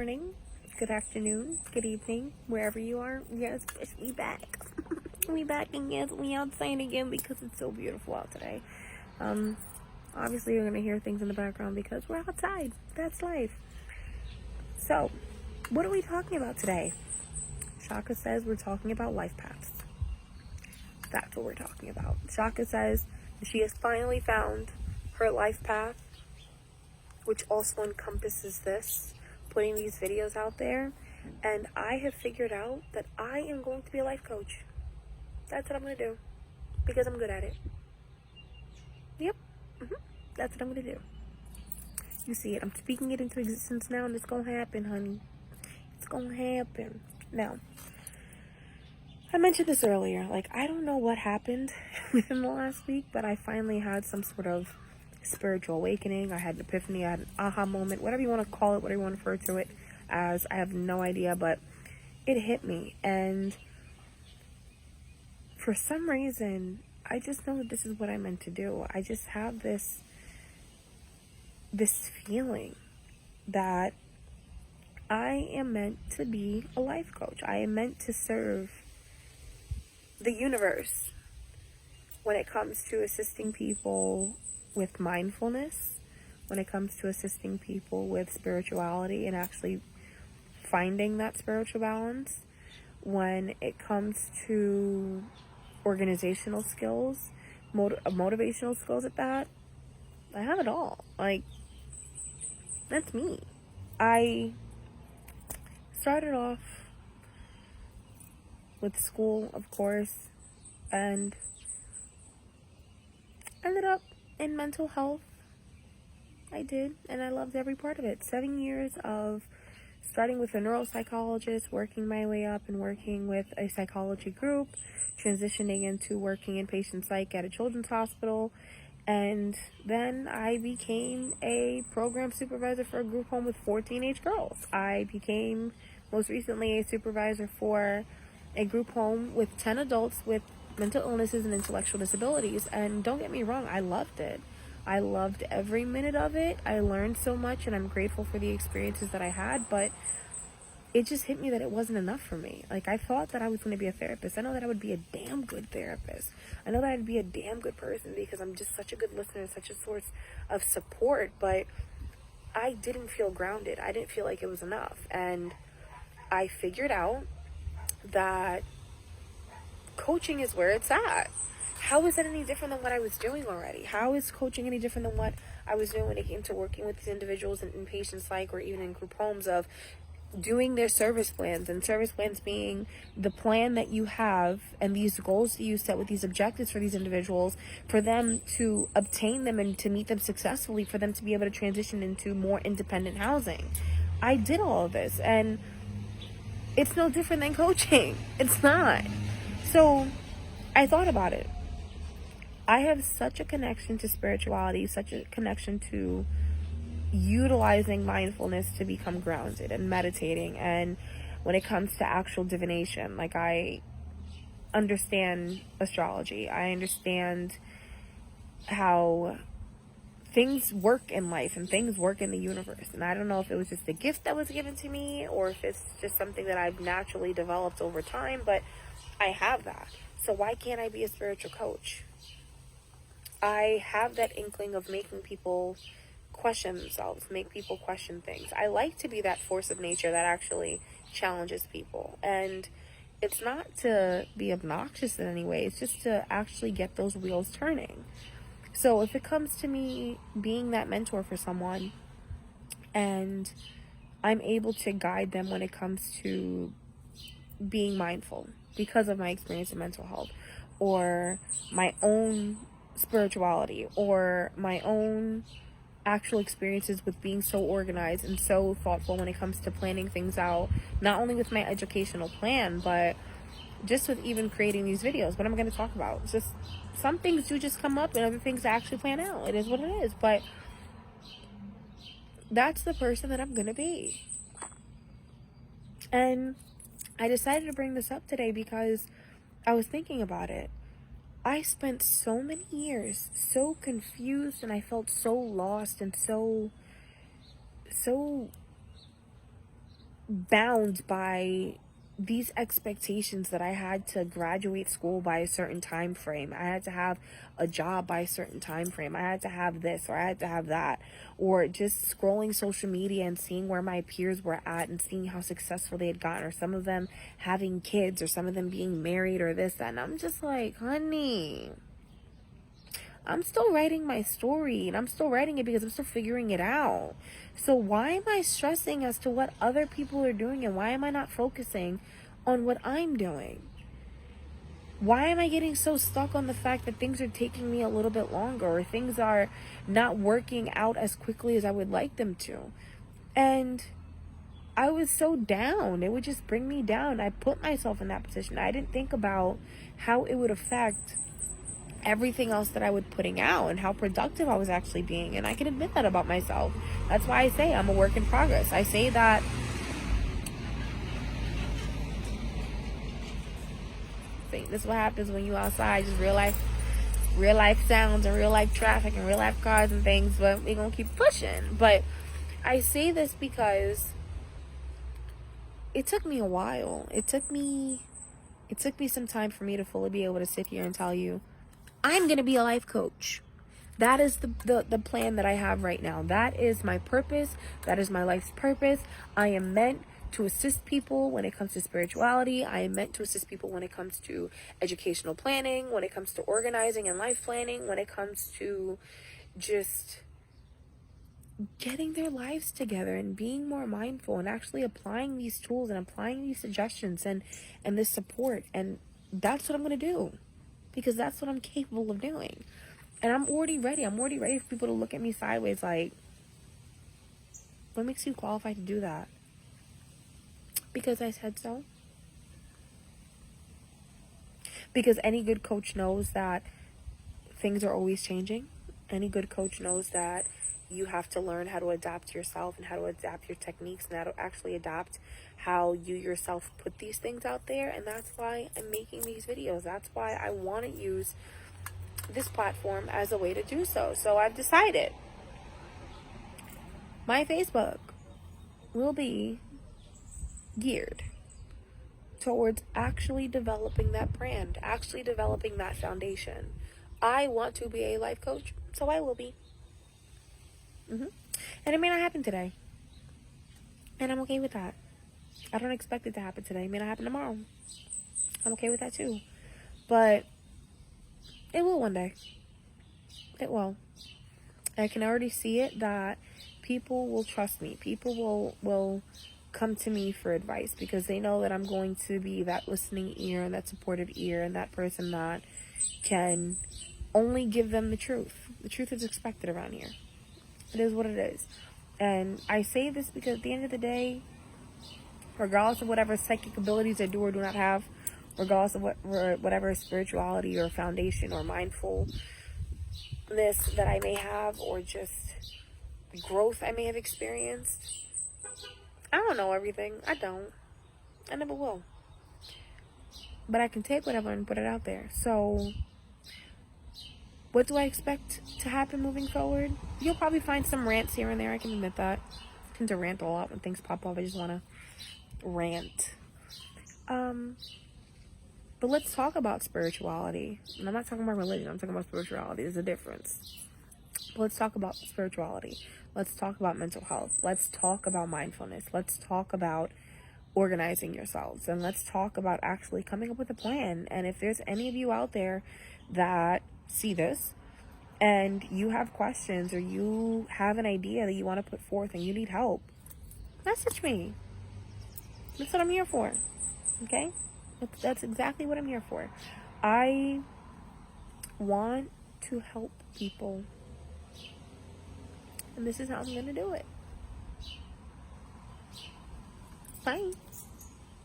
morning, good afternoon, good evening, wherever you are. Yes, we back. We back, and yes, we outside again because it's so beautiful out today. Obviously you're gonna hear things in the background because we're outside. That's life. So, what are we talking about today? Shaka says we're talking about life paths. That's what we're talking about. Shaka says she has finally found her life path, which also encompasses this, putting these videos out there. And I have figured out that I am going to be a life coach. That's what I'm going to do because I'm good at it. Yep. That's what I'm going to do. You see it. I'm speaking it into existence now, and it's going to happen, honey. It's going to happen. Now, I mentioned this earlier. I don't know what happened within the last week, but I finally had some sort of spiritual awakening. I had an epiphany. I had an aha moment, whatever you want to call it, whatever you want to refer to it as. I have no idea, but it hit me. And for some reason, I just know that this is what I'm meant to do. I just have this feeling that I am meant to be a life coach. I am meant to serve the universe when it comes to assisting people with mindfulness, when it comes to assisting people with spirituality and actually finding that spiritual balance, when it comes to organizational skills, motivational skills at that. I have it all. That's me. I started off with school, of course, and ended up in mental health. I did, and I loved every part of it. 7 years of starting with a neuropsychologist, working my way up and working with a psychology group, transitioning into working in patient psych at a children's hospital, and then I became a program supervisor for a group home with 4 teenage girls. I became, most recently, a supervisor for a group home with 10 adults with mental illnesses and intellectual disabilities. And don't get me wrong, I loved it. I loved every minute of it. I learned so much, and I'm grateful for the experiences that I had, but it just hit me that it wasn't enough for me. I thought that I was going to be a therapist. I know that I would be a damn good therapist. I know that I'd be a damn good person because I'm just such a good listener and such a source of support, but I didn't feel grounded. I didn't feel like it was enough. And I figured out that coaching is where it's at. How is that any different than what I was doing already? How is coaching any different than what I was doing when it came to working with these individuals in patient psych or even in group homes, of doing their service plans, and service plans being the plan that you have and these goals that you set with these objectives for these individuals, for them to obtain them and to meet them successfully, for them to be able to transition into more independent housing. I did all of this, and it's no different than coaching. It's not. So I thought about it. I have such a connection to spirituality, such a connection to utilizing mindfulness to become grounded and meditating. And when it comes to actual divination, I understand astrology. I understand how things work in life and things work in the universe. And I don't know if it was just a gift that was given to me or if it's just something that I've naturally developed over time, but I have that. So why can't I be a spiritual coach? I have that inkling of making people question themselves, make people question things. I like to be that force of nature that actually challenges people. And it's not to be obnoxious in any way. It's just to actually get those wheels turning. So if it comes to me being that mentor for someone and I'm able to guide them when it comes to being mindful because of my experience in mental health, or my own spirituality, or my own actual experiences with being so organized and so thoughtful when it comes to planning things out, not only with my educational plan, but just with even creating these videos. What am I going to talk about? It's just some things do just come up and other things actually plan out. It is what it is. But that's the person that I'm going to be. And I decided to bring this up today because I was thinking about it. I spent so many years so confused, and I felt so lost and so bound by these expectations that I had to graduate school by a certain time frame. I had to have a job by a certain time frame. I had to have this, or I had to have that. Or just scrolling social media and seeing where my peers were at and seeing how successful they had gotten, or some of them having kids, or some of them being married, or this, that. And I'm just like, honey, I'm still writing my story, and I'm still writing it because I'm still figuring it out. So why am I stressing as to what other people are doing, and why am I not focusing on what I'm doing? Why am I getting so stuck on the fact that things are taking me a little bit longer, or things are not working out as quickly as I would like them to? And I was so down. It would just bring me down. I put myself in that position. I didn't think about how it would affect everything else that I was putting out and how productive I was actually being. And I can admit that about myself. That's why I say I'm a work in progress. I say that this is what happens when you outside, just real life sounds and real life traffic and real life cars and things, but we're gonna keep pushing. But I say this because it took me a while. It took me some time for me to fully be able to sit here and tell you I'm going to be a life coach. That is the plan that I have right now. That is my purpose. That is my life's purpose. I am meant to assist people when it comes to spirituality. I am meant to assist people when it comes to educational planning, when it comes to organizing and life planning, when it comes to just getting their lives together and being more mindful and actually applying these tools and applying these suggestions and this support. And that's what I'm going to do, because that's what I'm capable of doing. And I'm already ready. I'm already ready for people to look at me sideways like, what makes you qualified to do that? Because I said so. Because any good coach knows that things are always changing. Any good coach knows that you have to learn how to adapt yourself and how to adapt your techniques and how to actually adapt how you yourself put these things out there. And that's why I'm making these videos. That's why I want to use this platform as a way to do so. So I've decided my Facebook will be geared towards actually developing that brand, actually developing that foundation. I want to be a life coach, so I will be. And it may not happen today. And I'm okay with that. I don't expect it to happen today. It may not happen tomorrow. I'm okay with that too. But it will one day. It will. I can already see it that people will trust me. People will come to me for advice because they know that I'm going to be that listening ear and that supportive ear and that person that can only give them the truth. The truth is expected around here. It is what it is. And I say this because at the end of the day, regardless of whatever psychic abilities I do or do not have, regardless of whatever spirituality or foundation or mindfulness that I may have, or just growth I may have experienced, I don't know everything. I don't. I never will. But I can take whatever and put it out there. So what do I expect to happen moving forward? You'll probably find some rants here and there. I can admit that. I tend to rant a lot when things pop up. I just want to rant. But let's talk about spirituality. And I'm not talking about religion. I'm talking about spirituality. There's a difference. But let's talk about spirituality. Let's talk about mental health. Let's talk about mindfulness. Let's talk about organizing yourselves. And let's talk about actually coming up with a plan. And if there's any of you out there that see this and you have questions or you have an idea that you want to put forth and you need help, message me. That's what I'm here for. Okay? That's exactly what I'm here for. I want to help people. And this is how I'm going to do it. Bye.